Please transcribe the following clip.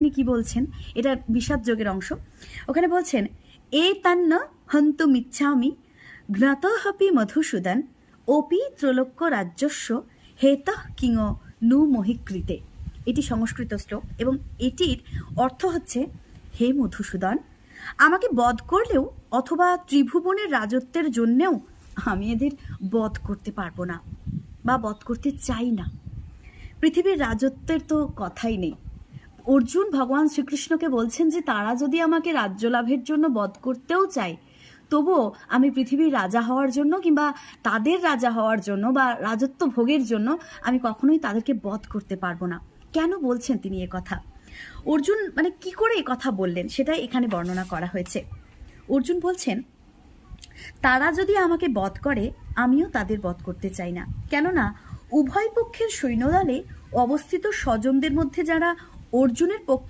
তিনি কি বলছেন, এটা বিষাদ যোগের অংশ। ওখানে বলছেন, এ তান্ন হন্তু মিচ্ছামি জ্ঞাতহপি মধুসূদন ওপি ত্রৈলোক্য রাজ্যস্য হেত কিং নু মহিকৃতে। এটি সংস্কৃত শ্লোক এবং এটির অর্থ হচ্ছে, হে মধুসূদন, আমাকে বধ করলেও অথবা ত্রিভুবনের রাজত্বের জন্যেও আমি এদের বধ করতে পারবো না বা বধ করতে চাই না। পৃথিবীর রাজত্বের তো কথাই নেই। অর্জুন ভগবান শ্রীকৃষ্ণকে বলছেন যে তারা যদি আমাকে রাজ্য লাভের জন্য বধ করতেও চায়, তবুও আমি পৃথিবীর রাজা হওয়ার জন্য কিংবা তাদের রাজা হওয়ার জন্য বা রাজত্ব ভোগের জন্য আমি কখনোই তাদেরকে বধ করতে পারবো না। কেন বলছেন তিনি এ কথা? অর্জুন মানে কি করে এ কথা বললেন সেটাই এখানে বর্ণনা করা হয়েছে। অর্জুন বলছেন, তারা যদি আমাকে বধ করে আমিও তাদের বধ করতে চাই না। কেননা উভয় পক্ষের সৈন্যদলে অবস্থিত স্বজনদের মধ্যে যারা অর্জুনের পক্ষে